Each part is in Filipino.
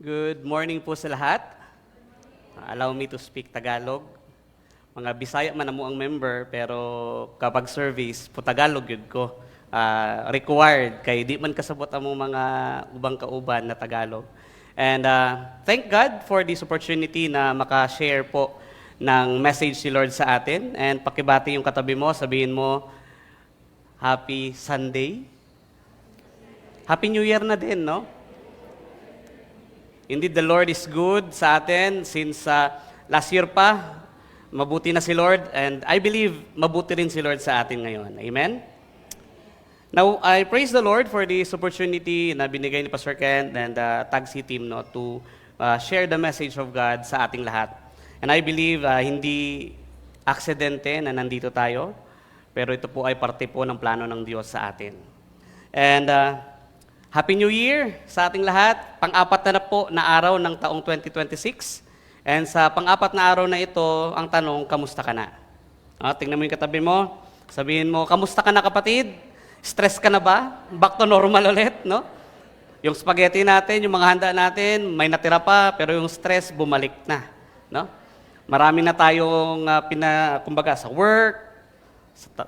Good morning po sa lahat. Allow me to speak Tagalog. Mga Bisaya man amo ang member, pero kapag service, po Tagalog yun ko. Required, kay di man kasabot ang mga ubang kauban na Tagalog. And thank God for this opportunity na makashare po ng message si Lord sa atin. And pakibati yung katabi mo, sabihin mo, Happy Sunday. Happy New Year na din, no? Indeed, the Lord is good sa atin since last year pa, mabuti na si Lord, and I believe mabuti rin si Lord sa atin ngayon. Amen? Now, I praise the Lord for this opportunity na binigay ni Pastor Kent and the TAGC team to share the message of God sa ating lahat. And I believe hindi aksidente na nandito tayo, pero ito po ay parte po ng plano ng Diyos sa atin. And Happy New Year sa ating lahat. Pang-apat na po na araw ng taong 2026. And sa pang-apat na araw na ito, ang tanong, kamusta ka na? Tingnan mo yung katabi mo. Sabihin mo, kamusta ka na kapatid? Stress ka na ba? Back to normal ulit, no? Yung spaghetti natin, yung mga handa natin, may natira pa, pero yung stress bumalik na, no? Marami na tayong kumbaga sa work,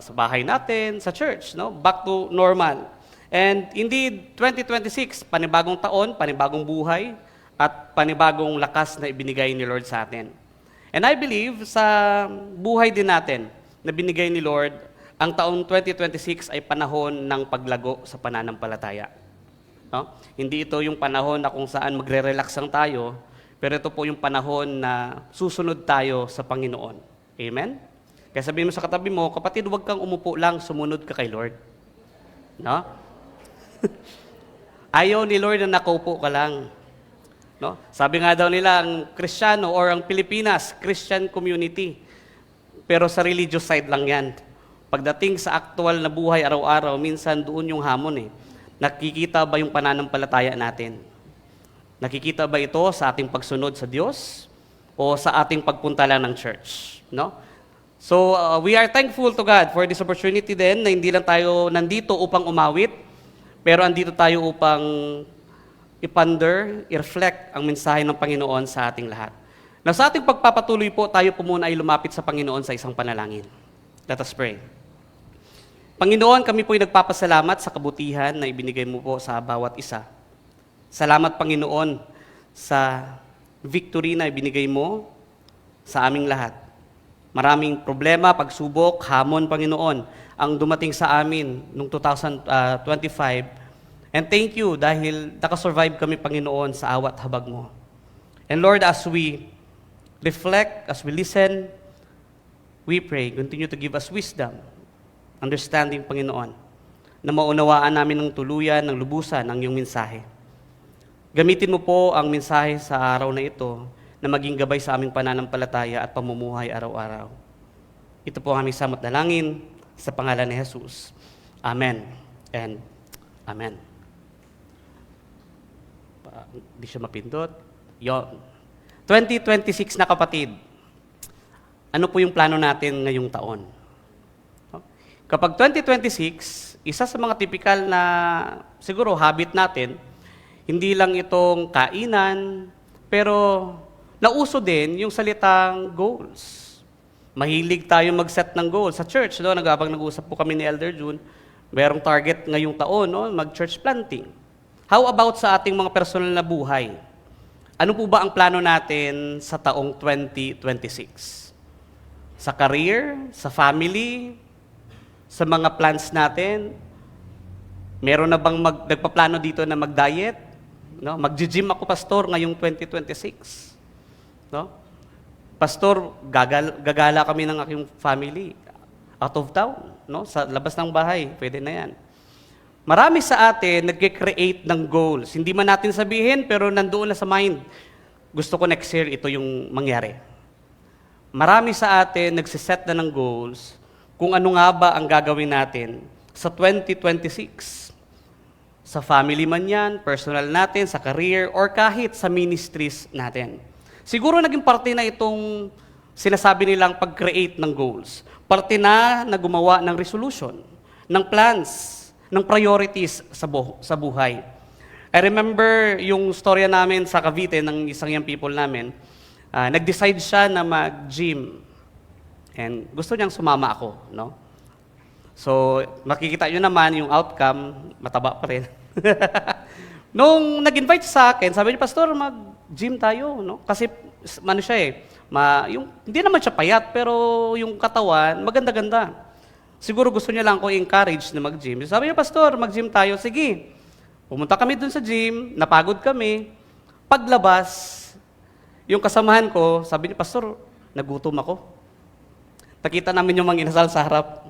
sa bahay natin, sa church, no? Back to normal. And indeed, 2026, panibagong taon, panibagong buhay, at panibagong lakas na ibinigay ni Lord sa atin. And I believe sa buhay din natin na binigay ni Lord, ang taong 2026 ay panahon ng paglago sa pananampalataya. No? Hindi ito yung panahon na kung saan magre-relax lang tayo, pero ito po yung panahon na susunod tayo sa Panginoon. Amen? Kaya sabihin mo sa katabi mo, kapatid, huwag kang umupo lang, sumunod ka kay Lord. No? Ayaw ni Lord na nakaupo ka lang. No? Sabi nga daw nila, ang Kristiyano or ang Pilipinas, Christian community. Pero sa religious side lang yan. Pagdating sa actual na buhay araw-araw, minsan doon yung hamon eh. Nakikita ba yung pananampalataya natin? Nakikita ba ito sa ating pagsunod sa Diyos o sa ating pagpunta lang ng church? No? So, we are thankful to God for this opportunity din na hindi lang tayo nandito upang umawit, pero andito tayo upang i-reflect ang mensahe ng Panginoon sa ating lahat. Now, sa ating pagpapatuloy po, tayo po muna ay lumapit sa Panginoon sa isang panalangin. Let us pray. Panginoon, kami po ay nagpapasalamat sa kabutihan na ibinigay mo po sa bawat isa. Salamat, Panginoon, sa victory na ibinigay mo sa aming lahat. Maraming problema, pagsubok, hamon, Panginoon, ang dumating sa amin noong 2025. And thank you dahil nakasurvive kami, Panginoon, sa awat habag mo. And Lord, as we reflect, as we listen, we pray, continue to give us wisdom, understanding, Panginoon, na maunawaan namin ng tuluyan, ng lubusan, ang iyong mensahe. Gamitin mo po ang mensahe sa araw na ito na maging gabay sa aming pananampalataya at pamumuhay araw-araw. Ito po ang aming samot dalangin sa pangalan ni Jesus. Amen and Amen. Hindi siya mapindot. Yon. 2026 na kapatid. Ano po yung plano natin ngayong taon? Kapag 2026, isa sa mga typical na siguro habit natin, hindi lang itong kainan, pero nauso din yung salitang goals. Mahilig tayo mag-set ng goals. Sa church, no, habang nag-uusap po kami ni Elder June, mayroong target ngayong taon, no, mag-church planting. How about sa ating mga personal na buhay? Ano po ba ang plano natin sa taong 2026? Sa career, sa family, sa mga plans natin? Meron na bang nagpaplano dito na mag-diet? No? Mag-gym ako, pastor, ngayong 2026. No? Pastor, gagala kami ng aking family out of town, no? Sa labas ng bahay, pwede na yan. Marami sa atin nag-create ng goals. Hindi man natin sabihin, pero nandoon na sa mind. Gusto ko next year, ito yung mangyari. Marami sa atin nagsiset na ng goals kung ano nga ba ang gagawin natin sa 2026. Sa family man yan, personal natin, sa career, or kahit sa ministries natin. Siguro naging parte na itong sinasabi nilang pag-create ng goals. Parte na gumawa ng resolution, ng plans, ng priorities sa buhay. I remember yung storya namin sa Cavite ng isang young people namin. Nag-decide siya na mag-gym. And gusto niyang sumama ako, no? So, makikita nyo naman yung outcome, mataba pa rin. Nung nag-invite sa akin, sabi niya, Pastor, mag-gym tayo, no? Kasi, ano siya hindi naman siya payat, pero yung katawan, maganda-ganda. Siguro gusto niya lang ako encourage na mag-gym. Sabi niya, Pastor, mag-gym tayo. Sige. Pumunta kami dun sa gym, napagod kami. Paglabas, yung kasamahan ko, sabi niya, Pastor, nagutom ako. Nakita namin yung mga inasal sa harap.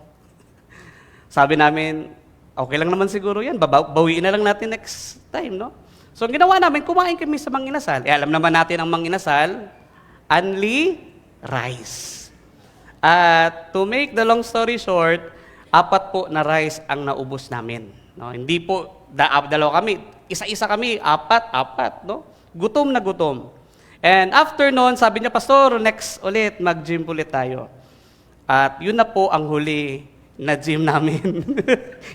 Sabi namin, okay lang naman siguro yan, bawiin na lang natin next time, no? So, ang ginawa namin, kumain kami sa mga inasal. Alam naman natin ang mga inasal, only rice. At to make the long story short, 4 po na rice ang naubos namin. No? Hindi po, dalawa kami, isa-isa kami, 4, no? Gutom na gutom. And after noon, sabi niya, Pastor, next ulit, mag-gym ulit tayo. At yun na po ang huli na gym namin.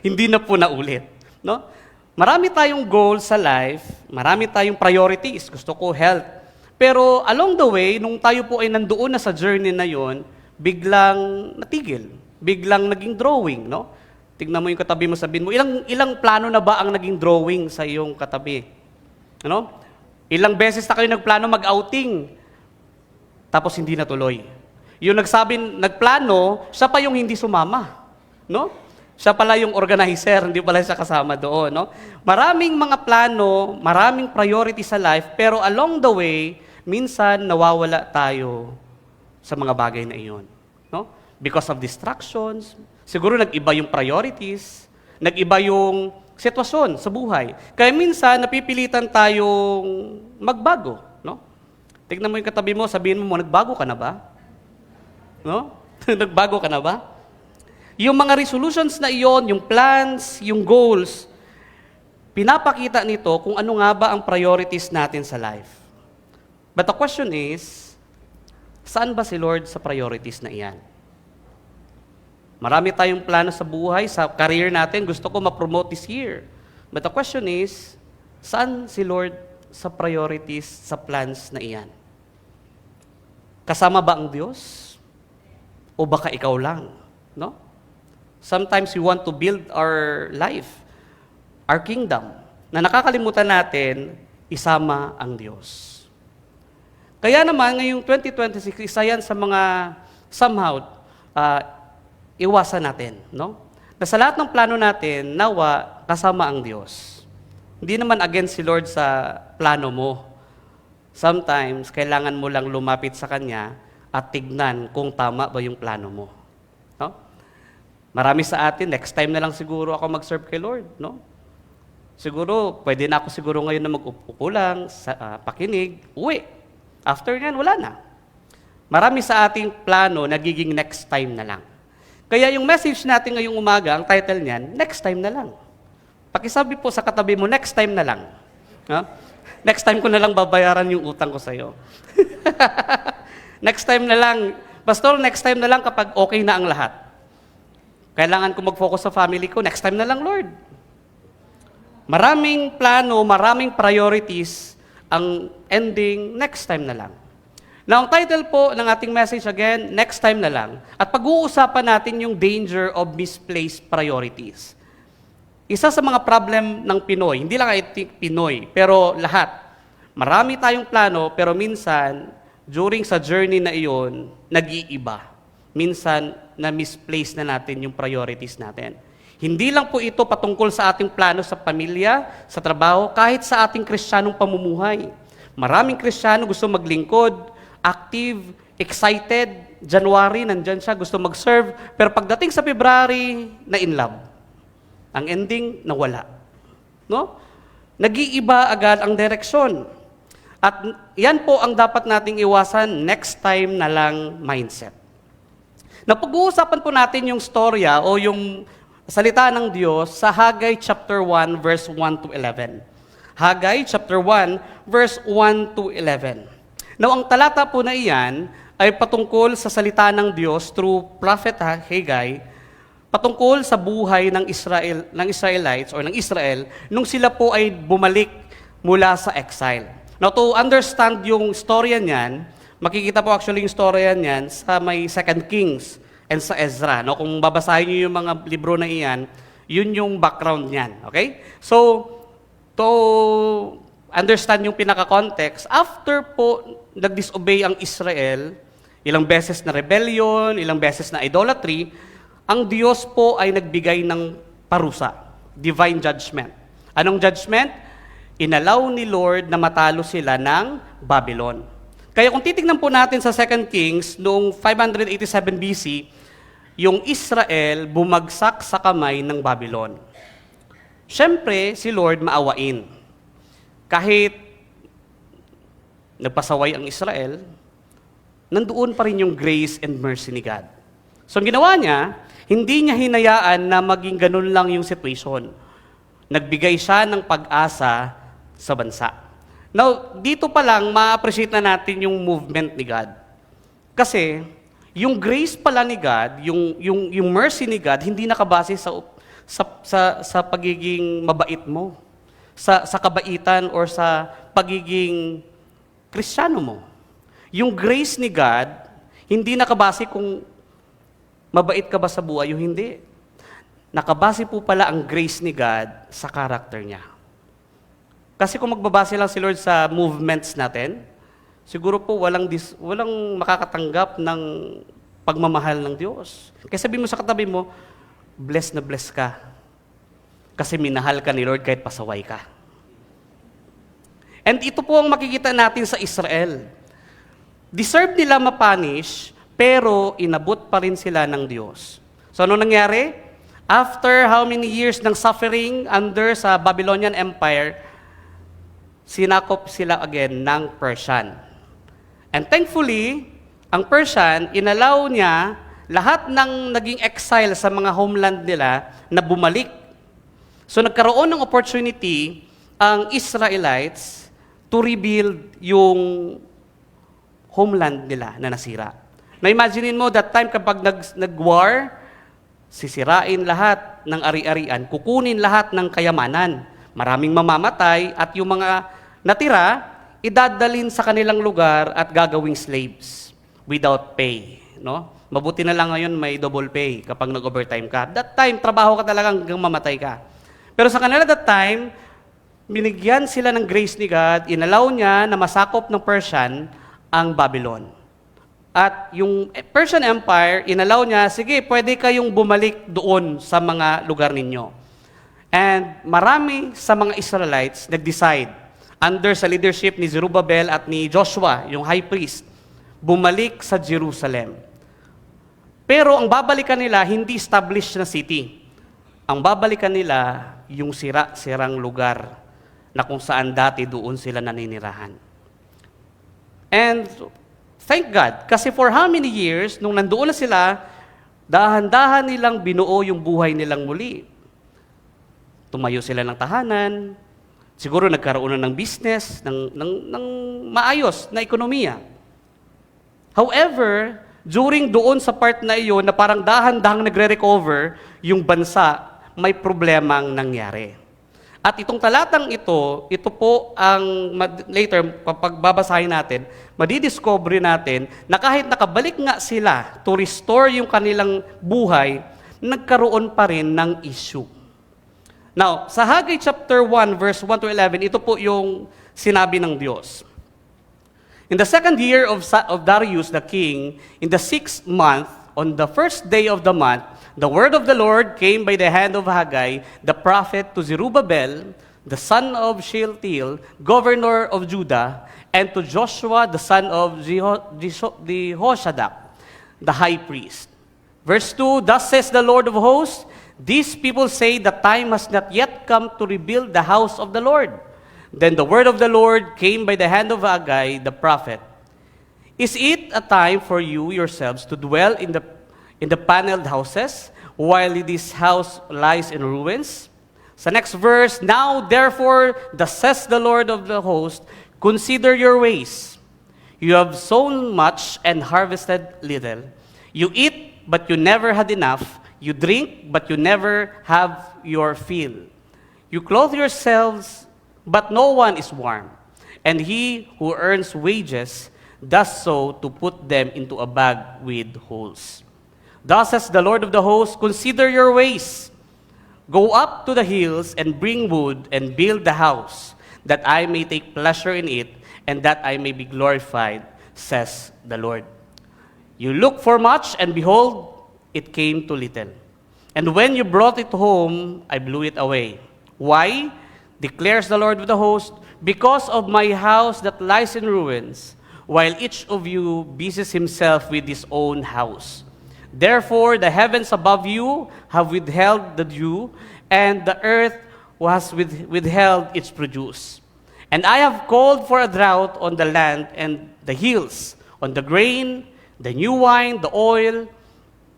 Hindi na po naulit. No? Marami tayong goals sa life, marami tayong priorities. Gusto ko health. Pero along the way, nung tayo po ay nandoon na sa journey na yon, biglang natigil. Biglang naging drawing. No? Tignan mo yung katabi mo, sabihin mo, ilang plano na ba ang naging drawing sa iyong katabi? Ano? Ilang beses na kayo nagplano mag-outing, tapos hindi natuloy. Yung nagplano, siya pa yung hindi sumama. No? Siya pala yung organizer, hindi pala siya kasama doon. No? Maraming mga plano, maraming priority sa life, pero along the way, minsan nawawala tayo sa mga bagay na iyon. No? Because of distractions, siguro nag-iba yung priorities, nag-iba yung sitwasyon sa buhay. Kaya minsan, napipilitan tayong magbago. No? Tignan mo yung katabi mo, sabihin mo, nagbago ka na ba? No? Nagbago ka na ba? Yung mga resolutions na iyon, yung plans, yung goals, pinapakita nito kung ano nga ba ang priorities natin sa life. But the question is, saan ba si Lord sa priorities na iyan? Marami tayong plano sa buhay, sa career natin, gusto ko ma-promote this year. But the question is, saan si Lord sa priorities, sa plans na iyan? Kasama ba ang Diyos? O baka ikaw lang? No? Sometimes we want to build our life, our kingdom, na nakakalimutan natin, isama ang Diyos. Kaya naman, ngayong 2026, isa yan sa mga somehow, iwasan natin. No? Na sa lahat ng plano natin, nawa, kasama ang Diyos. Hindi naman against si Lord sa plano mo. Sometimes, kailangan mo lang lumapit sa Kanya at tignan kung tama ba yung plano mo. No? Marami sa atin, next time na lang siguro ako mag-serve kay Lord, no? Siguro, pwede na ako siguro ngayon na mag-upo lang, pakinig, uwi. After yan, wala na. Marami sa ating plano, nagiging next time na lang. Kaya yung message natin ngayong umaga, ang title niyan, next time na lang. Pakisabi po sa katabi mo, next time na lang. No? Next time ko na lang babayaran yung utang ko sa'yo. Next time na lang. Pastor, next time na lang kapag okay na ang lahat. Kailangan ko mag-focus sa family ko, next time na lang, Lord. Maraming plano, maraming priorities, ang ending, next time na lang. Now, ang title po ng ating message again, next time na lang. At pag-uusapan natin yung danger of misplaced priorities. Isa sa mga problem ng Pinoy, hindi lang I think Pinoy, pero lahat. Marami tayong plano, pero minsan, during sa journey na iyon, nag-iiba. Minsan, na-misplace na natin yung priorities natin. Hindi lang po ito patungkol sa ating plano sa pamilya, sa trabaho, kahit sa ating Kristiyanong pamumuhay. Maraming Kristiyano gusto maglingkod, active, excited. January, nandyan siya, gusto mag-serve. Pero pagdating sa February, na-in love. Ang ending, nawala. No? Nag-iiba agad ang direksyon. At yan po ang dapat nating iwasan, next time na lang mindset. Napag-uusapan po natin yung storya o yung salita ng Diyos sa Haggai chapter 1 verse 1 to 11. Haggai chapter 1 verse 1 to 11. Now, ang talata po na iyan ay patungkol sa salita ng Diyos through prophet Haggai, patungkol sa buhay ng Israelites or ng Israel nung sila po ay bumalik mula sa exile. Now, to understand yung storya niyan, makikita po actually yung storya niyan sa may 2 Kings and sa Ezra. No? Kung babasahin niyo yung mga libro na iyan, yun yung background niyan. Okay? So, to understand yung pinaka-context, after po nag-disobey ang Israel, ilang beses na rebellion, ilang beses na idolatry, ang Diyos po ay nagbigay ng parusa, divine judgment. Anong judgment? Inalaw ni Lord na matalo sila ng Babylon. Kaya kung titignan po natin sa 2 Kings, noong 587 BC, yung Israel bumagsak sa kamay ng Babylon. Siyempre, si Lord maawain. Kahit nagpasaway ang Israel, nandoon pa rin yung grace and mercy ni God. So, ang ginawa niya, hindi niya hinayaan na maging ganun lang yung situation. Nagbigay siya ng pag-asa sa bansa. Now, dito pa lang, ma-appreciate na natin yung movement ni God. Kasi, yung grace pala ni God, yung mercy ni God, hindi nakabase sa pagiging mabait mo, sa kabaitan or sa pagiging Kristiyano mo. Yung grace ni God, hindi nakabase kung mabait ka ba sa buhay o hindi. Nakabase po pala ang grace ni God sa character niya. Kasi kung magbabase lang si Lord sa movements natin, siguro po walang makakatanggap ng pagmamahal ng Diyos. Kaya sabihin mo sa katabi mo, blessed na blessed ka. Kasi minahal ka ni Lord kahit pasaway ka. And ito po ang makikita natin sa Israel. Deserve nila mapunish, pero inabot pa rin sila ng Diyos. So ano nangyari? After how many years ng suffering under sa Babylonian Empire, sinakop sila again ng Persian. And thankfully, ang Persian, inalaw niya lahat ng naging exile sa mga homeland nila na bumalik. So nagkaroon ng opportunity ang Israelites to rebuild yung homeland nila na nasira. Na-imaginein mo, that time kapag nag-war, sisirain lahat ng ari-arian, kukunin lahat ng kayamanan, maraming mamamatay, at yung mga natira, idadalin sa kanilang lugar at gagawing slaves without pay. No? Mabuti na lang ngayon may double pay kapag nag-overtime ka. That time, trabaho ka talaga hanggang mamatay ka. Pero sa kanila that time, binigyan sila ng grace ni God, inalaw niya na masakop ng Persian ang Babylon. At yung Persian Empire, inalaw niya, sige, pwede kayong bumalik doon sa mga lugar ninyo. And marami sa mga Israelites nag-decide, under sa leadership ni Zerubbabel at ni Joshua, yung high priest, bumalik sa Jerusalem. Pero ang babalikan nila, hindi established na city. Ang babalikan nila, yung sirang lugar na kung saan dati doon sila naninirahan. And thank God, kasi for how many years, nung nandoon na sila, dahan-dahan nilang binuo yung buhay nilang muli. Tumayo sila ng tahanan, siguro nagkaroon na ng business, ng maayos na ekonomiya. However, during doon sa part na iyon, na parang dahan-dahang nagre-recover, yung bansa, may problemang nangyari. At itong talatang ito po ang later, kapag babasahin natin, madidiscover natin na kahit nakabalik nga sila to restore yung kanilang buhay, nagkaroon pa rin ng issue. Now, sa Haggai chapter 1, verse 1 to 11, ito po yung sinabi ng Diyos. In the 2nd year of Darius the king, in the 6th month, on the 1st day of the month, the word of the Lord came by the hand of Haggai, the prophet, to Zerubbabel, the son of Shealtiel, governor of Judah, and to Joshua, the son of Jehoshaphat, the high priest. Verse 2, thus says the Lord of hosts, these people say the time has not yet come to rebuild the house of the Lord. Then the word of the Lord came by the hand of Haggai, the prophet. Is it a time for you yourselves to dwell in the paneled houses, while this house lies in ruins? Sa next verse, now therefore, thus says the Lord of the host, consider your ways. You have sown much and harvested little. You eat, but you never had enough. You drink, but you never have your fill. You clothe yourselves but no one is warm. And he who earns wages does so to put them into a bag with holes. Thus says the Lord of the hosts, consider your ways. Go up to the hills and bring wood and build the house, that I may take pleasure in it, and that I may be glorified, says the Lord. You look for much, and behold, it came to little. And when you brought it home, I blew it away. Why? Declares the Lord of the hosts, because of my house that lies in ruins, while each of you busies himself with his own house. Therefore, the heavens above you have withheld the dew, and the earth was withheld its produce. And I have called for a drought on the land and the hills, on the grain, the new wine, the oil,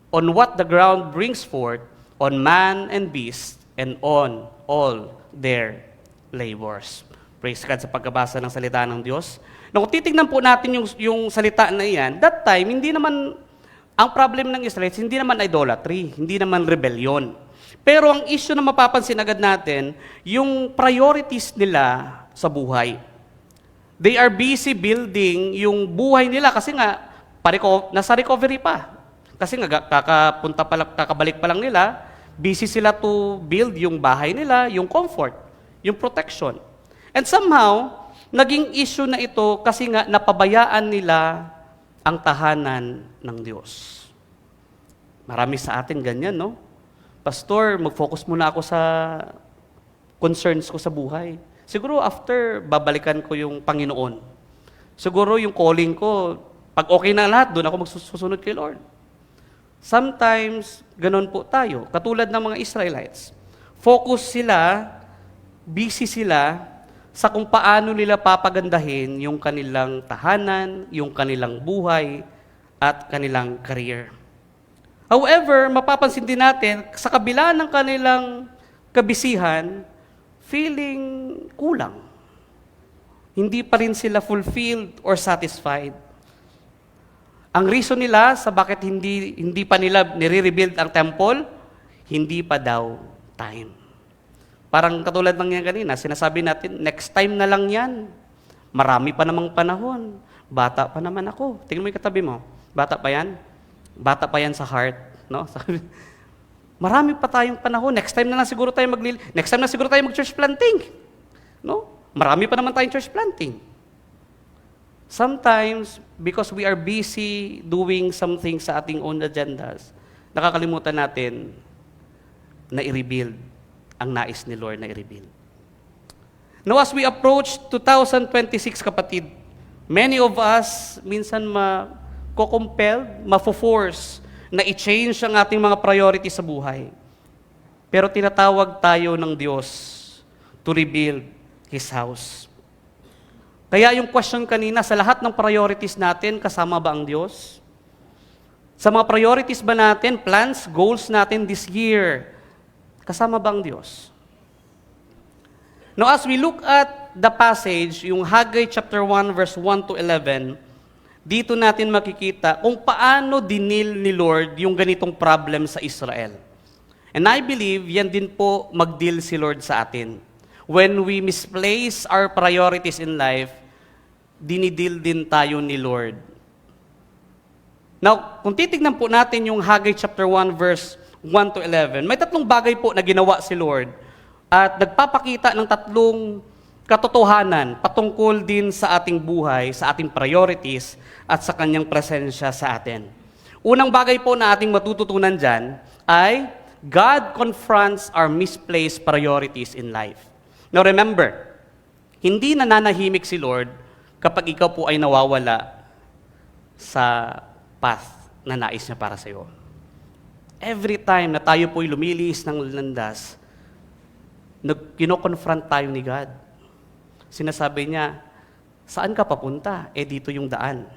on what the ground brings forth, on man and beast, and on all their labors. Praise God sa pagkabasa ng salita ng Diyos. Na kung titignan po natin yung salita na iyan, that time, hindi naman, ang problem ng Israelites, hindi naman idolatry, hindi naman rebellion. Pero ang issue na mapapansin agad natin, yung priorities nila sa buhay. They are busy building yung buhay nila kasi nga, nasa recovery pa. Kasi nga, kakabalik pa lang nila, busy sila to build yung bahay nila, yung comfort, yung protection. And somehow, naging issue na ito kasi nga napabayaan nila ang tahanan ng Diyos. Marami sa atin ganyan, no? Pastor, mag-focus muna ako sa concerns ko sa buhay. Siguro after, babalikan ko yung Panginoon. Siguro yung calling ko, pag okay na lahat, doon ako magsusunod kay Lord. Sometimes, ganun po tayo. Katulad ng mga Israelites. Focus sila, busy sila, sa kung paano nila papagandahin yung kanilang tahanan, yung kanilang buhay, at kanilang career. However, mapapansin din natin, sa kabila ng kanilang kabisihan, feeling kulang. Hindi pa rin sila fulfilled or satisfied. Ang reason nila sa bakit hindi pa nila nire-rebuild ang temple, hindi pa daw time. Parang katulad ng yan kanina, sinasabi natin, next time na lang yan. Marami pa namang panahon. Bata pa naman ako. Tingnan mo yung katabi mo. Bata pa yan? Bata pa yan sa heart. No? Marami pa tayong panahon. Next time na siguro tayo mag-church planting. No? Marami pa naman tayong church planting. Sometimes, because we are busy doing something sa ating own agendas, nakakalimutan natin na i-rebuild ang nais ni Lord na i-rebuild. Now, as we approach 2026, kapatid, many of us minsan ma-compelled, ma-force na i-change ang ating mga priorities sa buhay. Pero tinatawag tayo ng Diyos to rebuild His house. Kaya yung question kanina, sa lahat ng priorities natin, kasama ba ang Diyos? Sa mga priorities ba natin, plans, goals natin this year, kasama ba ang Diyos? Now, as we look at the passage, yung Haggai chapter 1, verse 1 to 11, dito natin makikita kung paano dinil ni Lord yung ganitong problem sa Israel. And I believe, yan din po mag-deal si Lord sa atin. When we misplace our priorities in life, dinidil din tayo ni Lord. Now, kung titignan po natin yung Haggai chapter 1, verse 1 to 11, may tatlong bagay po na ginawa si Lord at nagpapakita ng tatlong katotohanan patungkol din sa ating buhay, sa ating priorities, at sa kanyang presensya sa atin. Unang bagay po na ating matututunan dyan ay God confronts our misplaced priorities in life. Now remember, hindi nananahimik si Lord kapag ikaw po ay nawawala sa path na nais niya para sa iyo. Every time na tayo po'y lumilis ng landas, kino-confront tayo ni God. Sinasabi niya, saan ka papunta? Dito yung daan.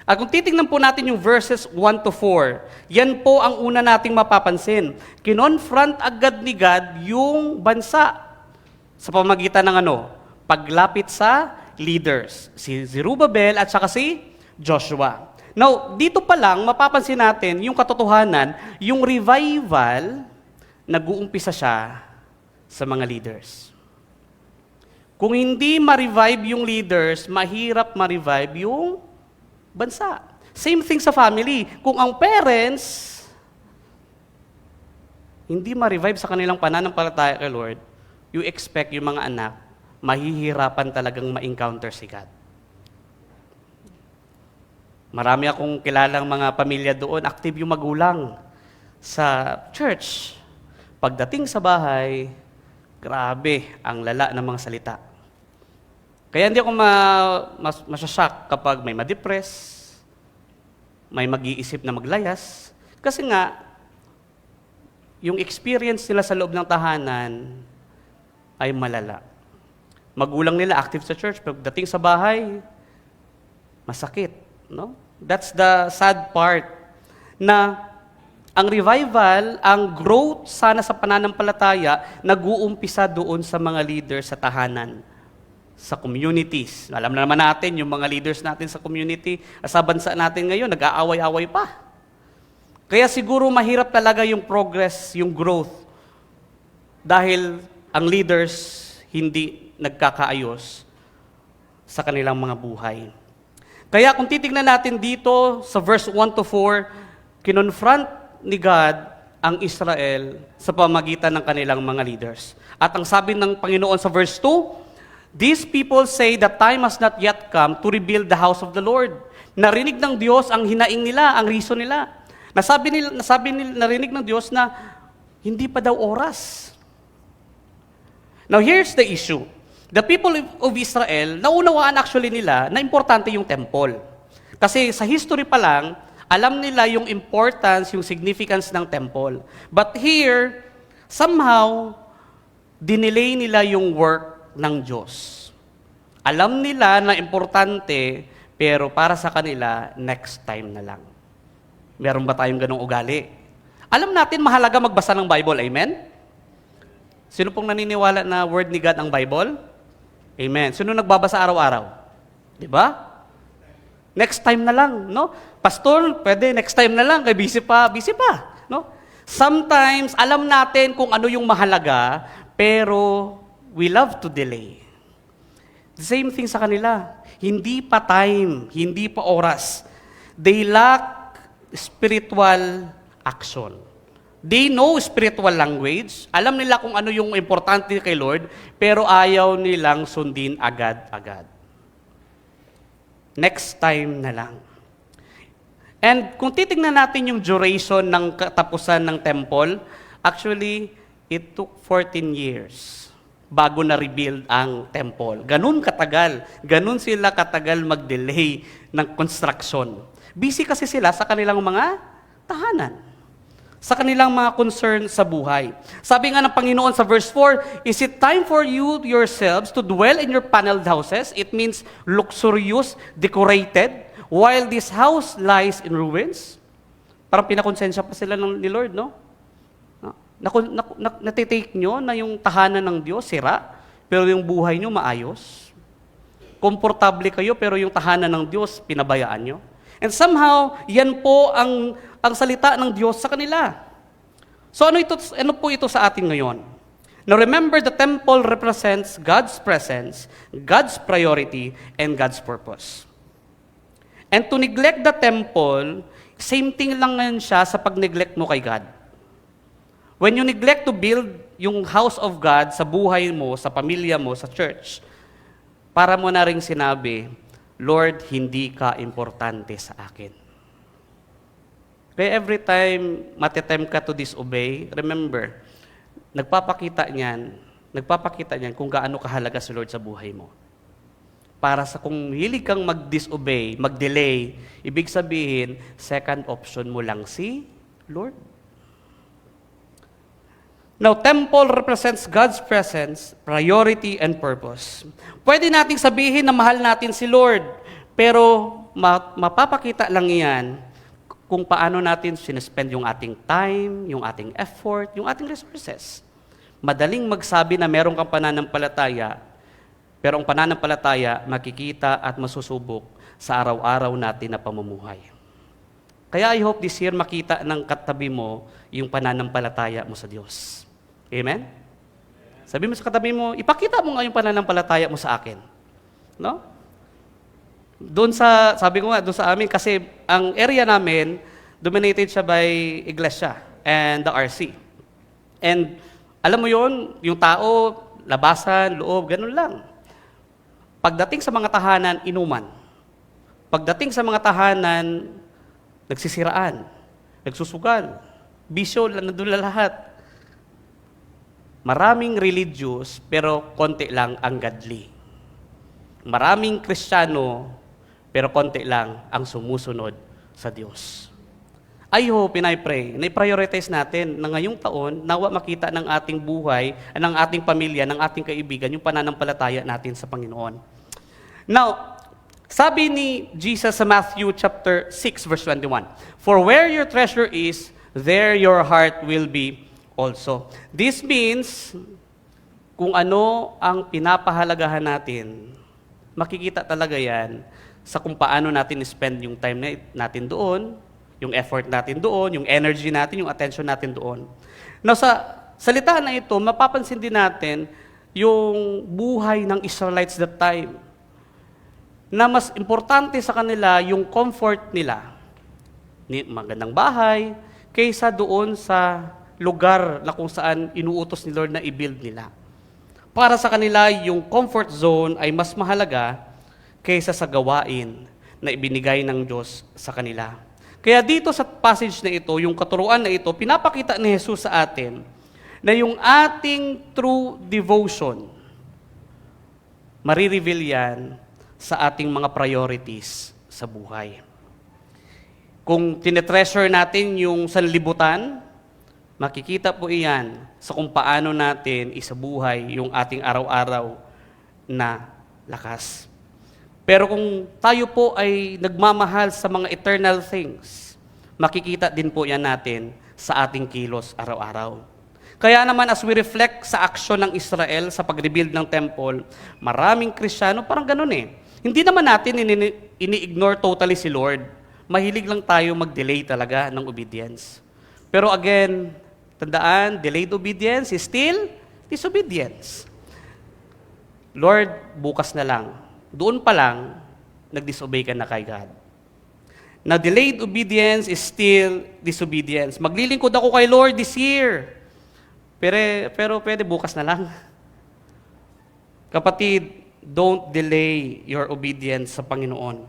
At kung titingnan po natin yung verses 1 to 4, yan po ang una nating mapapansin. Kinonfront agad ni God yung bansa sa pamagitan ng paglapit sa leaders, si Zerubbabel at saka si Joshua. Now, dito pa lang, mapapansin natin yung katotohanan, yung revival, nag-uumpisa siya sa mga leaders. Kung hindi ma-revive yung leaders, mahirap ma-revive yung bansa. Same thing sa family. Kung ang parents hindi ma-revive sa kanilang pananampalataya kay Lord, you expect yung mga anak, mahihirapan talagang ma-encounter si God. Marami akong kilalang mga pamilya doon, active yung magulang sa church. Pagdating sa bahay, grabe ang lala ng mga salita. Kaya hindi ako masashock kapag may ma-depress, may mag-iisip na maglayas. Kasi nga, yung experience nila sa loob ng tahanan ay malala. Magulang nila active sa church, pagdating sa bahay, masakit. No? That's the sad part. Na ang revival, ang growth sana sa pananampalataya, nag-uumpisa doon sa mga leaders sa tahanan, sa communities. Alam na naman natin, yung mga leaders natin sa community, sa bansa natin ngayon, nag-aaway-away pa. Kaya siguro mahirap talaga yung progress, yung growth. Dahil ang leaders hindi nagkakaayos sa kanilang mga buhay. Kaya kung titignan natin dito sa verse 1 to 4, kinonfront ni God ang Israel sa pamagitan ng kanilang mga leaders. At ang sabi ng Panginoon sa verse 2, these people say the time has not yet come to rebuild the house of the Lord. Narinig ng Diyos ang hinaing nila, ang reason nila. Narinig ng Diyos na hindi pa daw oras. Now here's the issue. The people of Israel, naunawaan actually nila na importante yung temple. Kasi sa history pa lang, alam nila yung importance, yung significance ng temple. But here, somehow, dinelay nila yung work ng Diyos. Alam nila na importante, pero para sa kanila, next time na lang. Meron ba tayong ganong ugali? Alam natin mahalaga magbasa ng Bible, amen? Sino pong naniniwala na word ni God ang Bible? Amen. Sino nagbabasa araw-araw? Di ba? Next time na lang, no? Pastor, pwede next time na lang, kay busy pa, no? Sometimes, alam natin kung ano yung mahalaga, pero we love to delay. The same thing sa kanila. Hindi pa time, hindi pa oras. They lack spiritual action. They know spiritual language. Alam nila kung ano yung importante kay Lord, pero ayaw nilang sundin agad-agad. Next time na lang. And kung titignan natin yung duration ng katapusan ng temple, actually, it took 14 years bago na-rebuild ang temple. Ganun katagal. Ganun sila katagal mag-delay ng construction. Busy kasi sila sa kanilang mga tahanan, sa kanilang mga concern sa buhay. Sabi nga ng Panginoon sa verse 4, is it time for you yourselves to dwell in your paneled houses? It means luxurious, decorated, while this house lies in ruins. Parang pinakonsensya pa sila ni Lord, no? Natitake nyo na yung tahanan ng Diyos, sira, pero yung buhay nyo maayos. Komportable kayo, pero yung tahanan ng Diyos, pinabayaan nyo. And somehow, yan po ang salita ng Diyos sa kanila. So ano po ito sa atin ngayon? Now remember, the temple represents God's presence, God's priority, and God's purpose. And to neglect the temple, same thing lang ngayon siya sa pag-neglect mo kay God. When you neglect to build yung house of God sa buhay mo, sa pamilya mo, sa church, para mo na rin sinabi, Lord, hindi ka importante sa akin. Kaya every time matitempt ka to disobey, remember, nagpapakita niyan kung gaano kahalaga si Lord sa buhay mo. Para sa kung hilig kang mag-disobey, mag-delay, ibig sabihin, second option mo lang si Lord. Now, temple represents God's presence, priority, and purpose. Pwede nating sabihin na mahal natin si Lord, pero mapapakita lang yan kung paano natin sinespend yung ating time, yung ating effort, yung ating resources. Madaling magsabi na meron kang pananampalataya, pero ang pananampalataya makikita at masusubok sa araw-araw natin na pamumuhay. Kaya I hope this year makita ng katabi mo yung pananampalataya mo sa Diyos. Amen? Sabi mo sa katabi mo, ipakita mo nga yung pananampalataya mo sa akin. No? Doon sa, sabi ko nga, doon sa amin, kasi ang area namin, dominated siya by iglesia and the RC. And alam mo yon, yung tao, labasan, loob, ganun lang. Pagdating sa mga tahanan, inuman. Pagdating sa mga tahanan, nagsisiraan, nagsusugal, bisyo, nandun lahat. Maraming religious, pero konti lang ang godly. Maraming Kristiyano, pero konti lang ang sumusunod sa Diyos. I hope and I pray na i-prioritize natin na ngayong taon, nawa makita ng ating buhay, ng ating pamilya, ng ating kaibigan, yung pananampalataya natin sa Panginoon. Now, sabi ni Jesus sa Matthew chapter 6, verse 21, "For where your treasure is, there your heart will be also." This means, kung ano ang pinapahalagahan natin, makikita talaga yan sa kung paano natin spend yung time natin doon, yung effort natin doon, yung energy natin, yung attention natin doon. Now, sa salita na ito, mapapansin din natin yung buhay ng Israelites that time, na mas importante sa kanila yung comfort nila, magandang bahay, kaysa doon sa lugar na kung saan inuutos ni Lord na i-build nila. Para sa kanila, yung comfort zone ay mas mahalaga kaysa sa gawain na ibinigay ng Diyos sa kanila. Kaya dito sa passage na ito, yung katuruan na ito, pinapakita ni Jesus sa atin na yung ating true devotion, marireveal yan sa ating mga priorities sa buhay. Kung tinetreasure natin yung sanlibutan, makikita po iyan sa kung paano natin isabuhay yung ating araw-araw na lakas. Pero kung tayo po ay nagmamahal sa mga eternal things, makikita din po yan natin sa ating kilos araw-araw. Kaya naman as we reflect sa aksyon ng Israel sa pag-rebuild ng temple, maraming Kristiyano parang ganun eh. Hindi naman natin ini-ignore totally si Lord. Mahilig lang tayo mag-delay talaga ng obedience. Pero again, tandaan, delayed obedience is still disobedience. Lord, bukas na lang. Doon pa lang, nag-disobey ka na kay God. Na delayed obedience is still disobedience. Maglilingkod ako kay Lord this year. Pero pwede bukas na lang. Kapatid, don't delay your obedience sa Panginoon.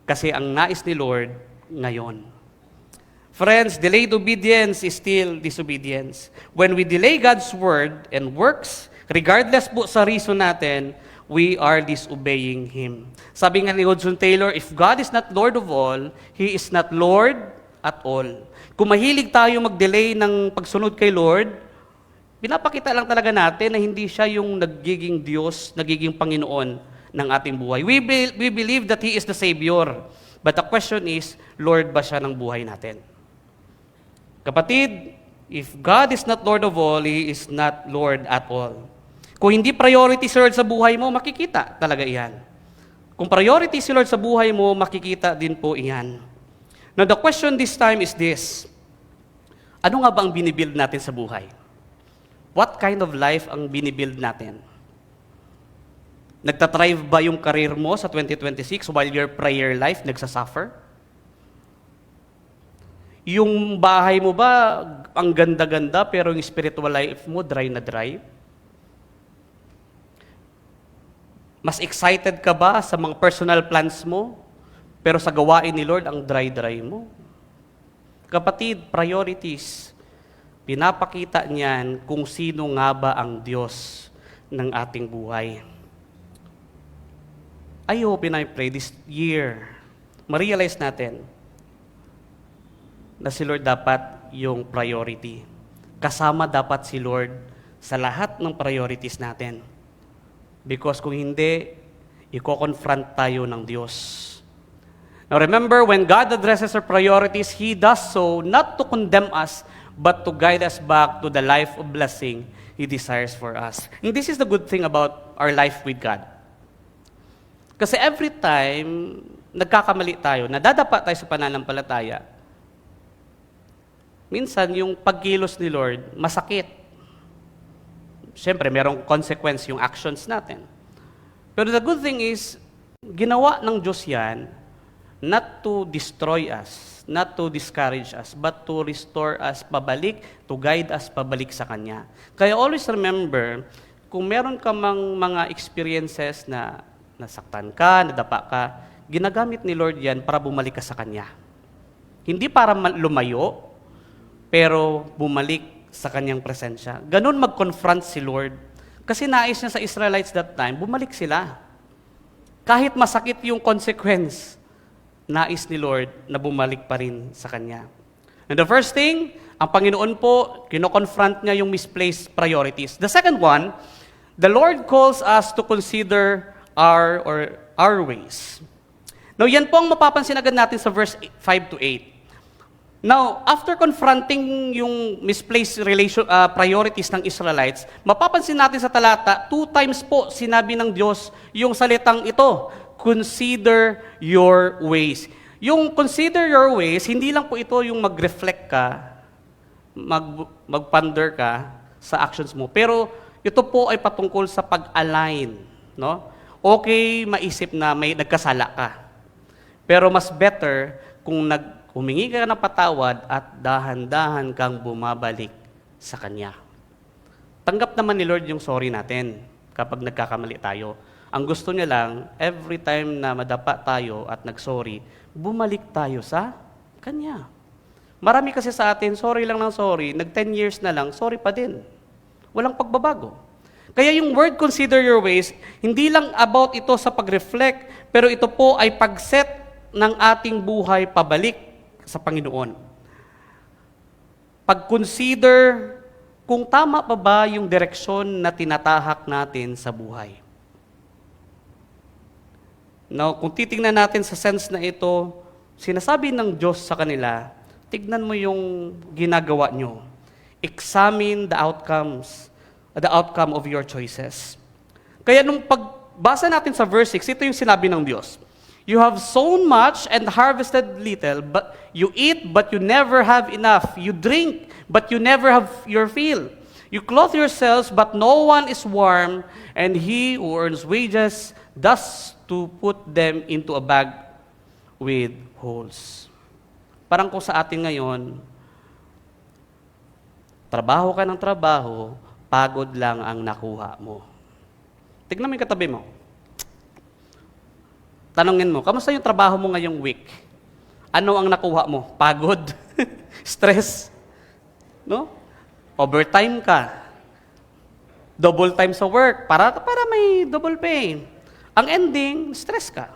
Kasi ang nais ni Lord ngayon. Friends, delayed obedience is still disobedience. When we delay God's word and works, regardless po sa reason natin, we are disobeying Him. Sabi nga ni Hudson Taylor, if God is not Lord of all, He is not Lord at all. Kung mahilig tayo mag-delay ng pagsunod kay Lord, pinapakita lang talaga natin na hindi siya yung nagiging Diyos, nagiging Panginoon ng ating buhay. We believe that He is the Savior. But the question is, Lord ba siya ng buhay natin? Kapatid, if God is not Lord of all, He is not Lord at all. Kung hindi priority si Lord sa buhay mo, makikita talaga iyan. Kung priority si Lord sa buhay mo, makikita din po iyan. Now, the question this time is this. Ano nga ba ang binibuild natin sa buhay? What kind of life ang binibuild natin? Nagtatrive ba yung career mo sa 2026 while your prayer life nagsasuffer? Yung bahay mo ba, ang ganda-ganda, pero yung spiritual life mo, dry na dry? Mas excited ka ba sa mga personal plans mo, pero sa gawain ni Lord, ang dry-dry mo? Kapatid, priorities. Pinapakita niyan kung sino nga ba ang Diyos ng ating buhay. I hope and I pray this year, ma-realize natin na si Lord dapat yung priority. Kasama dapat si Lord sa lahat ng priorities natin. Because kung hindi, i-confront tayo ng Diyos. Now remember, when God addresses our priorities, He does so not to condemn us, but to guide us back to the life of blessing He desires for us. And this is the good thing about our life with God. Kasi every time nagkakamali tayo, nadadapa tayo sa pananampalataya, minsan yung pagkilos ni Lord, masakit. syempre, merong consequence yung actions natin. Pero the good thing is, ginawa ng Diyos yan not to destroy us, not to discourage us, but to restore us pabalik, to guide us pabalik sa Kanya. Kaya always remember, kung meron ka mang mga experiences na nasaktan ka, nadapa ka, ginagamit ni Lord yan para bumalik ka sa Kanya. Hindi para lumayo, pero bumalik sa Kanyang presensya. Ganun mag-confront si Lord. Kasi nais niya sa Israelites that time, bumalik sila. Kahit masakit yung consequence, nais ni Lord na bumalik pa rin sa Kanya. And the first thing, ang Panginoon po, kino-confront niya yung misplaced priorities. The second one, the Lord calls us to consider our ways. Now, yan po ang mapapansin agad natin sa verse 5 to 8. Now, after confronting yung misplaced priorities ng Israelites, mapapansin natin sa talata, 2 times po sinabi ng Diyos yung salitang ito, consider your ways. Yung consider your ways, hindi lang po ito yung mag-reflect ka, mag-ponder ka sa actions mo. Pero ito po ay patungkol sa pag-align. No? Okay, maisip na may nagkasala ka. Pero mas better kung humingi ka ng patawad at dahan-dahan kang bumabalik sa Kanya. Tanggap naman ni Lord yung sorry natin kapag nagkakamali tayo. Ang gusto niya lang, every time na madapa tayo at nag-sorry, bumalik tayo sa Kanya. Marami kasi sa atin, sorry lang ng sorry, nag-10 years na lang, sorry pa din. Walang pagbabago. Kaya yung word consider your ways, hindi lang about ito sa pag-reflect, pero ito po ay pag-set ng ating buhay pabalik sa Panginoon. Pag-consider kung tama pa ba yung direksyon na tinatahak natin sa buhay. Now, kung titingnan natin sa sense na ito, sinasabi ng Diyos sa kanila, tignan mo yung ginagawa nyo. Examine the outcome of your choices. Kaya nung pagbasa natin sa verse 6, ito yung sinabi ng Diyos. You have sown much and harvested little, but you eat, but you never have enough. You drink, but you never have your fill. You clothe yourselves, but no one is warm, and he who earns wages does to put them into a bag with holes. Parang kung sa atin ngayon, trabaho ka ng trabaho, pagod lang ang nakuha mo. Tignan mo yung katabi mo. Tanungin mo, kamusta yung trabaho mo ngayong week? Ano ang nakuha mo? Pagod? Stress? No? Overtime ka. Double time sa work para may double pay. Ang ending, stress ka.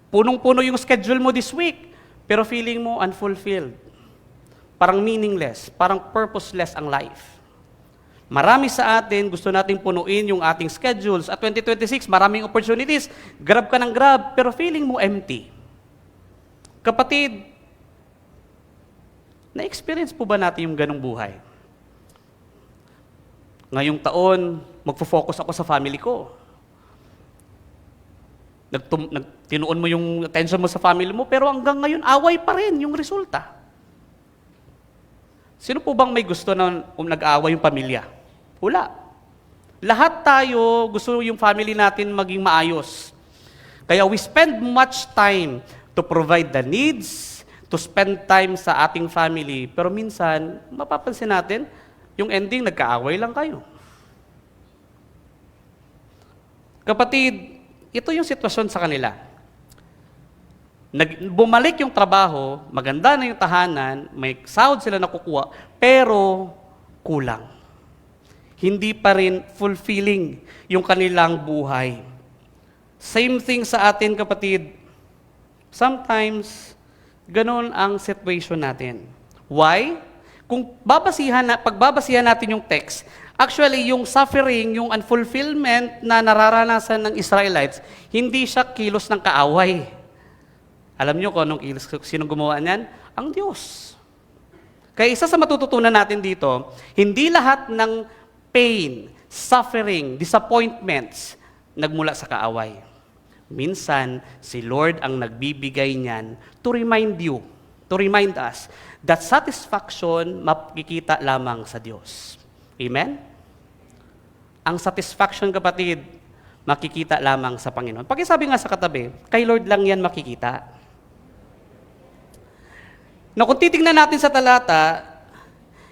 Punong-puno yung schedule mo this week, pero feeling mo unfulfilled. Parang meaningless, parang purposeless ang life. Marami sa atin, gusto nating punuin yung ating schedules. At 2026, maraming opportunities. Grab ka ng grab, pero feeling mo empty. Kapatid, na-experience po ba natin yung ganong buhay? Ngayong taon, magfo-focus ako sa family ko. Tinuon mo yung attention mo sa family mo, pero hanggang ngayon, away pa rin yung resulta. Sino po bang may gusto na nag-aaway yung pamilya? Wala. Lahat tayo gusto yung family natin maging maayos. Kaya we spend much time to provide the needs, to spend time sa ating family. Pero minsan, mapapansin natin, yung ending, nagkaaway lang kayo. Kapatid, ito yung sitwasyon sa kanila. Bumalik yung trabaho, maganda na yung tahanan, may sahod sila nakukuha, pero kulang. Hindi pa rin fulfilling yung kanilang buhay. Same thing sa atin, kapatid. Sometimes, ganun ang situation natin. Why? Kung pagbabasihan natin yung text, actually, yung suffering, yung unfulfillment na nararanasan ng Israelites, hindi siya kilos ng kaaway. Alam niyo kung anong kilos, sinong gumawa niyan? Ang Diyos. Kaya isa sa matututunan natin dito, hindi lahat ng pain, suffering, disappointments, nagmula sa kaaway. Minsan, si Lord ang nagbibigay niyan to remind us that satisfaction makikita lamang sa Diyos. Amen? Ang satisfaction, kapatid, makikita lamang sa Panginoon. Pakisabi nga sa katabi, kay Lord lang yan makikita. Na kung titingnan natin sa talata,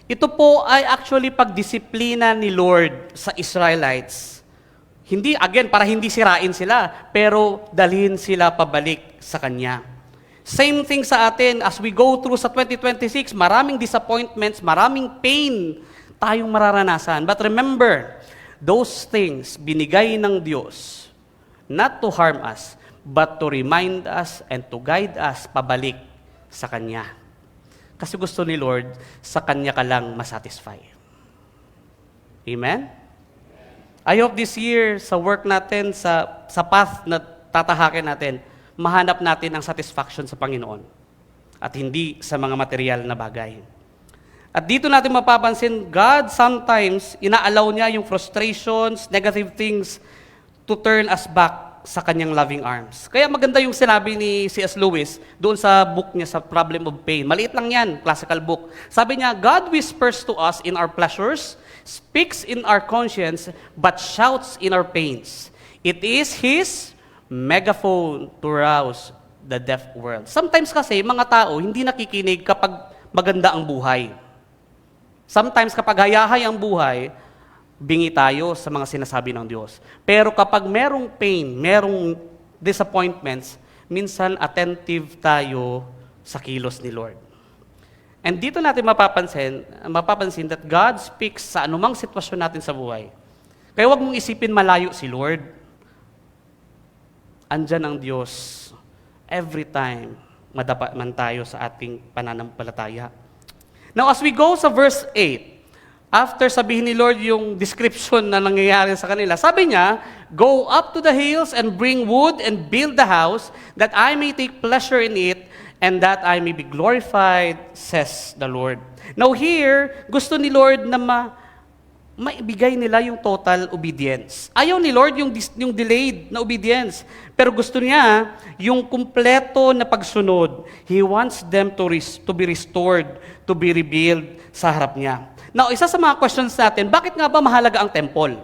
ito po ay actually pagdisiplina ni Lord sa Israelites. Hindi, again, para hindi sirain sila, pero dalhin sila pabalik sa Kanya. Same thing sa atin, as we go through sa 2026, maraming disappointments, maraming pain tayong mararanasan. But remember, those things binigay ng Diyos, not to harm us, but to remind us and to guide us pabalik sa Kanya. Kasi gusto ni Lord, sa Kanya ka lang masatisfy. Amen? I hope this year, sa work natin, sa path na tatahakin natin, mahanap natin ang satisfaction sa Panginoon at hindi sa mga material na bagay. At dito natin mapapansin, God sometimes, inaalaw niya yung frustrations, negative things to turn us back sa Kanyang loving arms. Kaya maganda yung sinabi ni C.S. Lewis doon sa book niya sa Problem of Pain. Maliit lang yan, classical book. Sabi niya, God whispers to us in our pleasures, speaks in our conscience, but shouts in our pains. It is His megaphone to rouse the deaf world. Sometimes kasi, mga tao hindi nakikinig kapag maganda ang buhay. Sometimes kapag hayahay ang buhay, bingi tayo sa mga sinasabi ng Diyos. Pero kapag merong pain, merong disappointments, minsan attentive tayo sa kilos ni Lord. And dito natin mapapansin that God speaks sa anumang sitwasyon natin sa buhay. Kaya huwag mong isipin malayo si Lord. Andyan ang Diyos every time madapa man tayo sa ating pananampalataya. Now, as we go sa verse 8, after sabihin ni Lord yung description na nangyayari sa kanila, sabi niya, "Go up to the hills and bring wood and build the house, that I may take pleasure in it, and that I may be glorified, says the Lord." Now here, gusto ni Lord na maibigay nila yung total obedience. Ayaw ni Lord yung delayed na obedience, pero gusto niya yung kumpleto na pagsunod. He wants them to be restored, to be rebuilt sa harap niya. Now, isa sa mga questions natin, bakit nga ba mahalaga ang temple?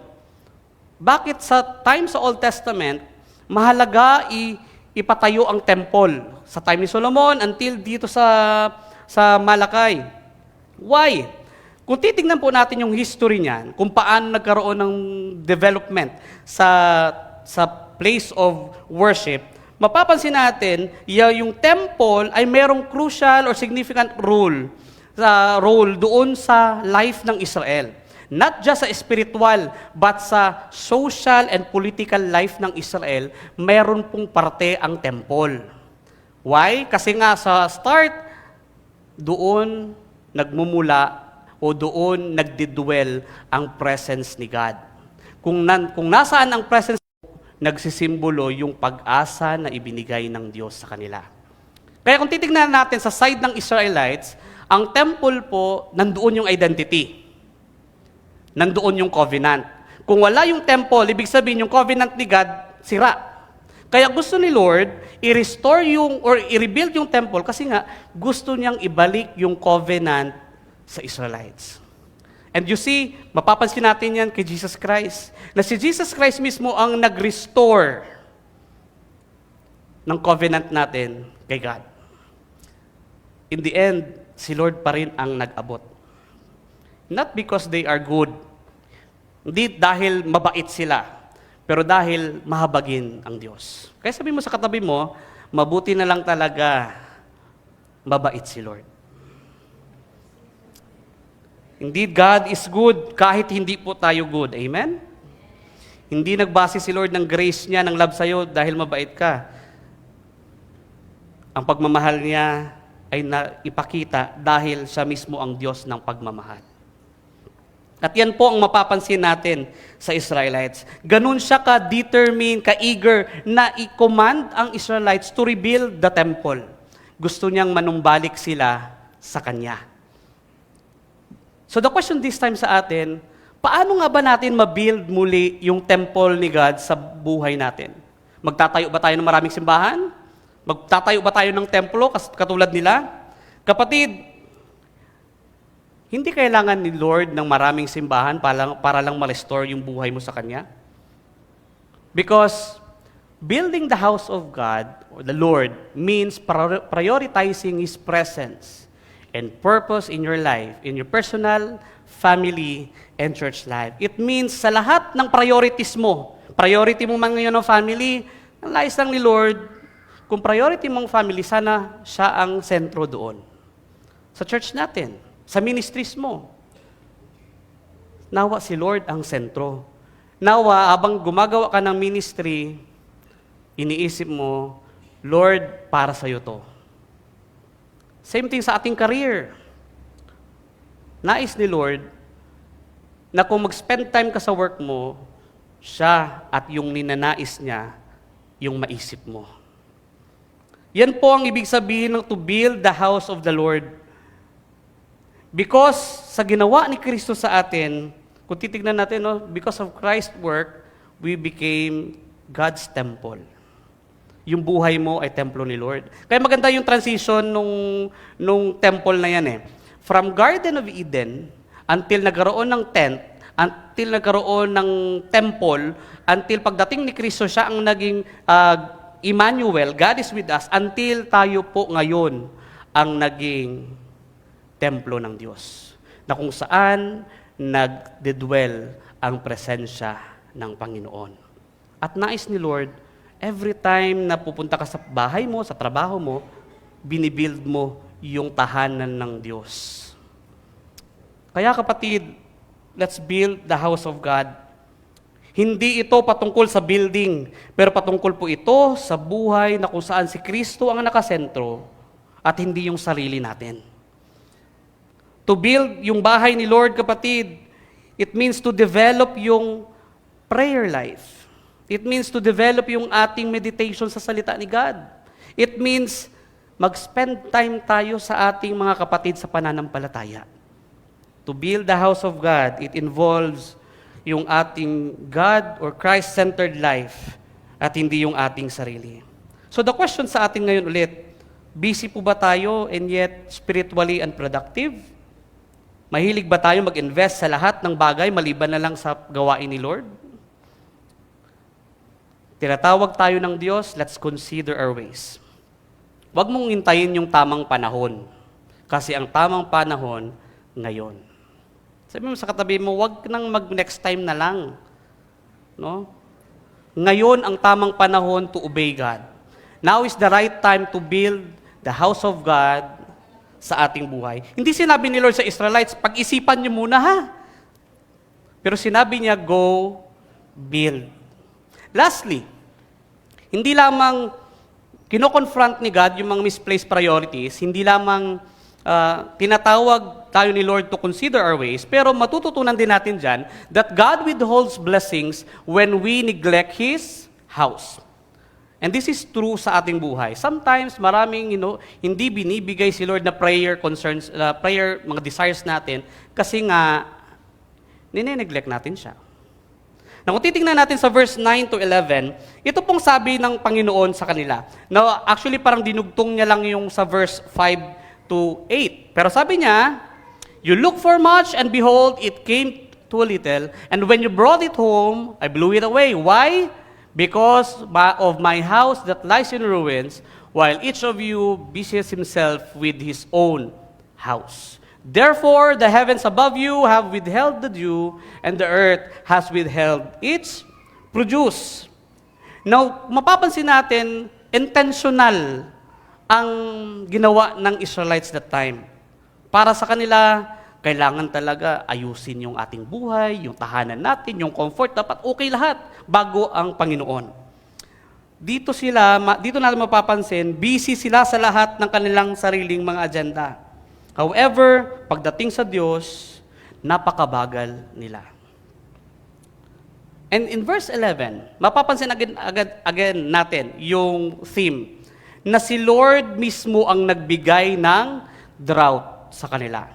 Bakit sa time sa Old Testament, mahalaga ipatayo ang temple? Sa time ni Solomon until dito sa Malakay. Why? Kung titingnan po natin yung history niyan, kung paano nagkaroon ng development sa place of worship, mapapansin natin, yung temple ay merong crucial or significant role doon sa life ng Israel. Not just sa spiritual, but sa social and political life ng Israel, meron pong parte ang temple. Why? Kasi nga sa start, doon nagmumula o doon nagdidwell ang presence ni God. Kung nasaan ang presence, nagsisimbolo yung pag-asa na ibinigay ng Diyos sa kanila. Kaya kung titignan natin sa side ng Israelites, ang temple po, nandoon yung identity. Nandoon yung covenant. Kung wala yung temple, ibig sabihin yung covenant ni God, sira. Kaya gusto ni Lord, i-restore i-rebuild yung temple kasi nga gusto niyang ibalik yung covenant sa Israelites. And you see, mapapansin natin yan kay Jesus Christ, na si Jesus Christ mismo ang nag-restore ng covenant natin kay God. In the end, si Lord pa rin ang nag-abot. Not because they are good, hindi dahil mabait sila, pero dahil mahabagin ang Diyos. Kaya sabi mo sa katabi mo, mabuti na lang talaga mabait si Lord. Indeed, God is good kahit hindi po tayo good. Amen? Hindi nagbase si Lord ng grace niya, ng love sa'yo dahil mabait ka. Ang pagmamahal niya ay ipakita dahil siya mismo ang Diyos ng pagmamahal. At yan po ang mapapansin natin sa Israelites. Ganun siya ka-determined, ka-eager na i-command ang Israelites to rebuild the temple. Gusto niyang manumbalik sila sa Kanya. So the question this time sa atin, paano nga ba natin mabuild muli yung temple ni God sa buhay natin? Magtatayo ba tayo ng maraming simbahan? Magtatayo ba tayo ng templo katulad nila? Kapatid, Hindi kailangan ni Lord ng maraming simbahan para lang ma-restore yung buhay mo sa Kanya. Because building the house of God, or the Lord, means prioritizing His presence and purpose in your life, in your personal, family, and church life. It means sa lahat ng priorities mo, priority mo man ngayon ng family, ang nais lang ni Lord, kung priority mong family, sana siya ang sentro doon. Sa church natin, sa ministries mo. Nawa si Lord ang sentro. Nawa, habang gumagawa ka ng ministry, iniisip mo, Lord, para sa'yo to. Same thing sa ating career. Nais ni Lord na kung mag-spend time ka sa work mo, siya at yung ninanais niya, yung maisip mo. Yan po ang ibig sabihin ng to build the house of the Lord. Because sa ginawa ni Kristo sa atin, kung titignan natin, no, because of Christ's work, we became God's temple. Yung buhay mo ay templo ni Lord. Kaya maganda yung transition nung temple na yan eh. From Garden of Eden, until nagkaroon ng tent, until nagkaroon ng temple, until pagdating ni Kristo, siya ang naging Emmanuel, God is with us, until tayo po ngayon ang naging templo ng Diyos, na kung saan nagdedwell ang presensya ng Panginoon. At nais ni Lord, every time na pupunta ka sa bahay mo, sa trabaho mo, binibuild mo yung tahanan ng Diyos. Kaya kapatid, let's build the house of God. Hindi ito patungkol sa building, pero patungkol po ito sa buhay na kung saan si Kristo ang nakasentro at hindi yung sarili natin. To build yung bahay ni Lord, kapatid, it means to develop yung prayer life. It means to develop yung ating meditation sa salita ni God. It means mag-spend time tayo sa ating mga kapatid sa pananampalataya. To build the house of God, it involves yung ating God or Christ-centered life at hindi yung ating sarili. So the question sa atin ngayon ulit, busy po ba tayo and yet spiritually unproductive? Mahilig ba tayo mag-invest sa lahat ng bagay maliban na lang sa gawain ni Lord? Tinatawag tayo ng Diyos, let's consider our ways. Huwag mong hintayin yung tamang panahon. Kasi ang tamang panahon, ngayon. Sabi mo sa katabi mo, huwag nang mag-next time na lang. No? Ngayon ang tamang panahon to obey God. Now is the right time to build the house of God sa ating buhay. Hindi sinabi ni Lord sa Israelites, pag-isipan niyo muna ha. Pero sinabi niya, go, build. Lastly, hindi lamang kino-confront ni God yung mga misplaced priorities, hindi lamang tinatawag tayo ni Lord to consider our ways, pero matututunan din natin dyan that God withholds blessings when we neglect His house. And this is true sa ating buhay. Sometimes, maraming, hindi binibigay si Lord na prayer concerns, prayer, mga desires natin, kasi nga, nine-neglect natin siya. Na kung titingnan natin sa verse 9 to 11, ito pong sabi ng Panginoon sa kanila. Now, actually, parang dinugtong niya lang yung sa verse 5 to 8. Pero sabi niya, you look for much, and behold, it came to a little, and when you brought it home, I blew it away. Why? Because of my house that lies in ruins, while each of you busies himself with his own house. Therefore, the heavens above you have withheld the dew, and the earth has withheld its produce. Now, mapapansin natin, intentional ang ginawa ng Israelites that time. Para sa kanila, kailangan talaga ayusin yung ating buhay, yung tahanan natin, yung comfort, dapat okay lahat bago ang Panginoon. Dito natin mapapansin, busy sila sa lahat ng kanilang sariling mga agenda. However, pagdating sa Diyos, napakabagal nila. And in verse 11, mapapansin again natin yung theme, na si Lord mismo ang nagbigay ng drought sa kanila.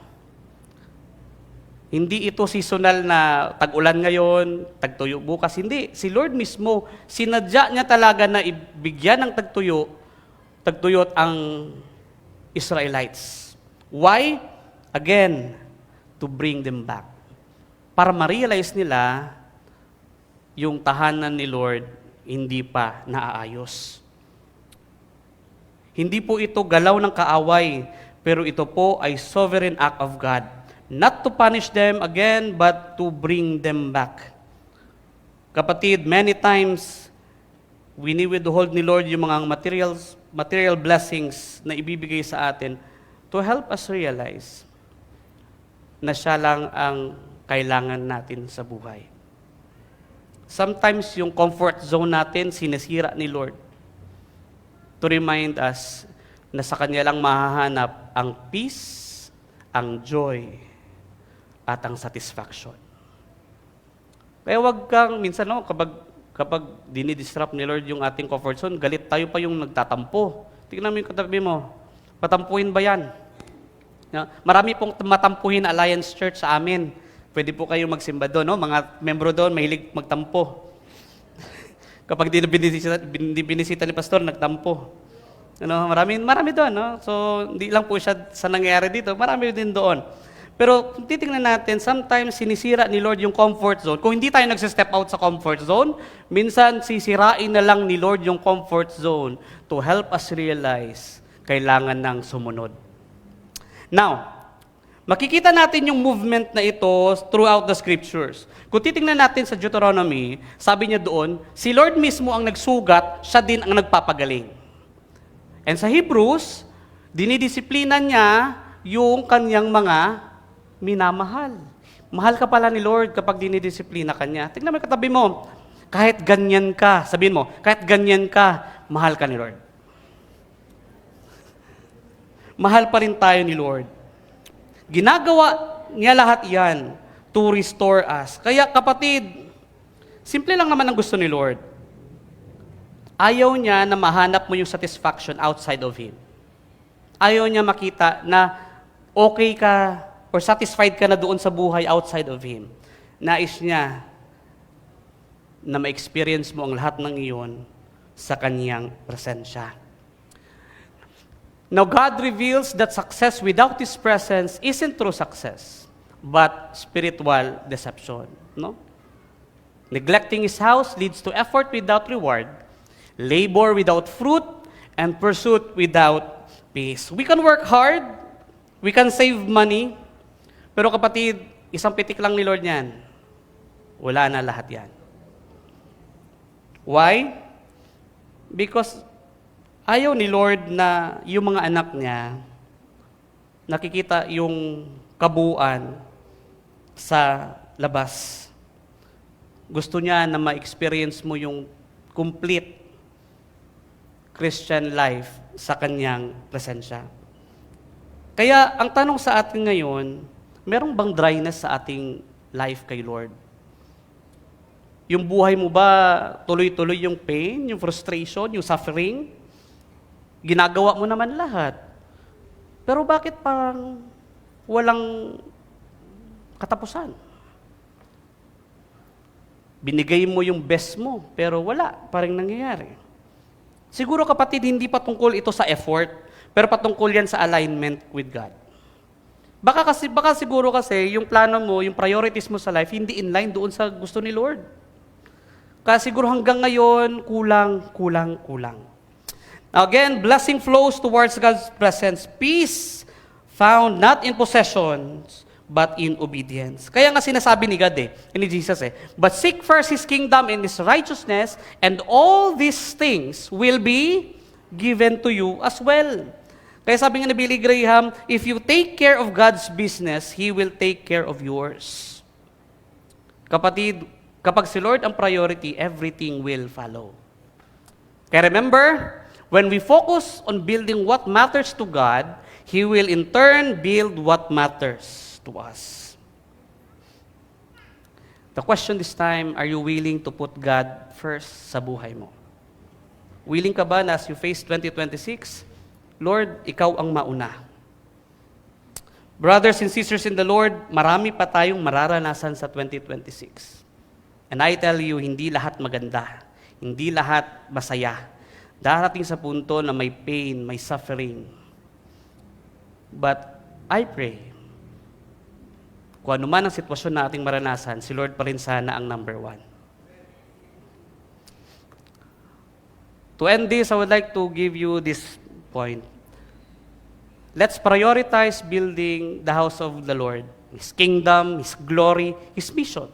Hindi ito seasonal na tag-ulan ngayon, tagtuyo bukas. Hindi. Si Lord mismo, sinadya niya talaga na ibigyan ng tagtuyot ang Israelites. Why? Again, to bring them back. Para ma-realize nila yung tahanan ni Lord hindi pa naaayos. Hindi po ito galaw ng kaaway, pero ito po ay sovereign act of God. Not to punish them again, but to bring them back. Kapatid, many times, wini-withhold ni Lord yung mga material blessings na ibibigay sa atin to help us realize na siya lang ang kailangan natin sa buhay. Sometimes yung comfort zone natin, sinisira ni Lord to remind us na sa Kanya lang mahahanap ang peace, ang joy, at ang satisfaction. Kaya wag kang, minsan kapag dinidisrupt ni Lord yung ating comfort zone, galit tayo pa yung nagtatampo. Tingnan mo yung katabi mo, patampuhin ba yan? Marami pong matampuhin Alliance Church sa amin. Pwede po kayong magsimba doon, no? Mga membro doon, mahilig magtampo. Kapag di binisita ni pastor, nagtampo. Marami doon, no? So, hindi lang po siya sa nangyayari dito, marami din doon. Pero kung titingnan natin, sometimes sinisira ni Lord yung comfort zone. Kung hindi tayo nagsi-step out sa comfort zone, minsan sisirain na lang ni Lord yung comfort zone to help us realize kailangan ng sumunod. Now, makikita natin yung movement na ito throughout the scriptures. Kung titingnan natin sa Deuteronomy, sabi niya doon, si Lord mismo ang nagsugat, siya din ang nagpapagaling. And sa Hebrews, dinidisiplina niya yung kanyang mga minamahal. Mahal ka pala ni Lord kapag dinidisiplina ka niya. Tingnan mo katabi mo, kahit ganyan ka, sabihin mo, kahit ganyan ka, mahal ka ni Lord. Mahal pa rin tayo ni Lord. Ginagawa niya lahat yan to restore us. Kaya kapatid, simple lang naman ang gusto ni Lord. Ayaw niya na mahanap mo yung satisfaction outside of Him. Ayaw niya makita na okay ka or satisfied ka na doon sa buhay outside of Him. Nais niya na ma-experience mo ang lahat ng iyon sa Kanyang presensya. Now, God reveals that success without His presence isn't true success, but spiritual deception. No? Neglecting His house leads to effort without reward, labor without fruit, and pursuit without peace. We can work hard, we can save money, pero kapatid, isang pitik lang ni Lord yan. Wala na lahat yan. Why? Because ayaw ni Lord na yung mga anak niya nakikita yung kabuuan sa labas. Gusto niya na ma-experience mo yung complete Christian life sa Kanyang presensya. Kaya ang tanong sa atin ngayon, merong bang dryness sa ating life kay Lord? Yung buhay mo ba tuloy-tuloy yung pain, yung frustration, yung suffering? Ginagawa mo naman lahat. Pero bakit parang walang katapusan? Binigay mo yung best mo, pero wala, parang nangyayari. Siguro kapatid, hindi pa tungkol ito sa effort, pero patungkol yan sa alignment with God. Baka siguro kasi yung plano mo, yung priorities mo sa life, hindi in line doon sa gusto ni Lord. Kaya siguro hanggang ngayon, kulang. Again, blessing flows towards God's presence. Peace found not in possessions, but in obedience. Kaya nga sinasabi ni God ni Jesus but seek first His kingdom and His righteousness, and all these things will be given to you as well. Kaya sabi nga ni Billy Graham, if you take care of God's business, He will take care of yours. Kapatid, kapag si Lord ang priority, everything will follow. Kaya remember, when we focus on building what matters to God, He will in turn build what matters to us. The question this time, are you willing to put God first sa buhay mo? Willing ka ba na as you face 2026, Lord, Ikaw ang mauna? Brothers and sisters in the Lord, marami pa tayong mararanasan sa 2026. And I tell you, hindi lahat maganda. Hindi lahat masaya. Darating sa punto na may pain, may suffering. But I pray Kung ano man ang sitwasyon na ating maranasan, si Lord pa rin sana ang number one. To end this, I would like to give you this point. Let's prioritize building the house of the Lord, His kingdom, His glory, His mission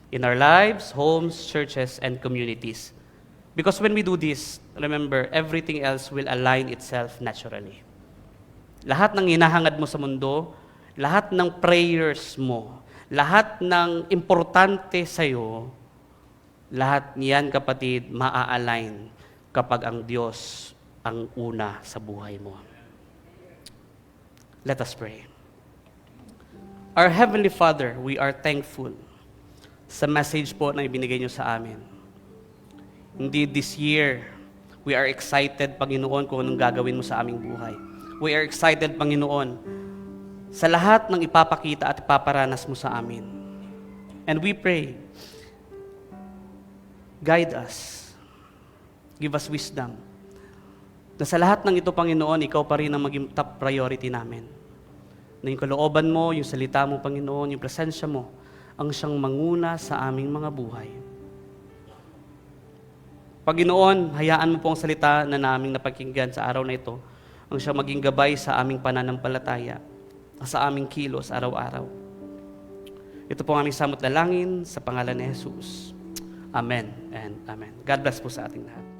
in our lives, homes, churches, and communities. Because when we do this, remember, everything else will align itself naturally. Lahat ng hinahangad mo sa mundo, lahat ng prayers mo, lahat ng importante sa'yo, lahat niyan, kapatid, maa-align kapag ang Diyos ang una sa buhay mo. Let us pray. Our Heavenly Father, we are thankful sa message po na ibinigay niyo sa amin. Indeed, this year, we are excited, Panginoon, kung anong gagawin mo sa aming buhay. We are excited, Panginoon, sa lahat ng ipapakita at ipaparanas mo sa amin. And we pray, guide us. Give us wisdom. Na sa lahat ng ito, Panginoon, ikaw pa rin ang maging top priority namin. Na yung kalooban mo, yung salita mo, Panginoon, yung presensya mo, ang siyang manguna sa aming mga buhay. Panginoon, hayaan mo po ang salita na naming napakinggan sa araw na ito, ang siyang maging gabay sa aming pananampalataya, sa aming kilos araw-araw. Ito po ang aming samot dalangin sa pangalan ni Jesus. Amen and amen. God bless po sa ating lahat.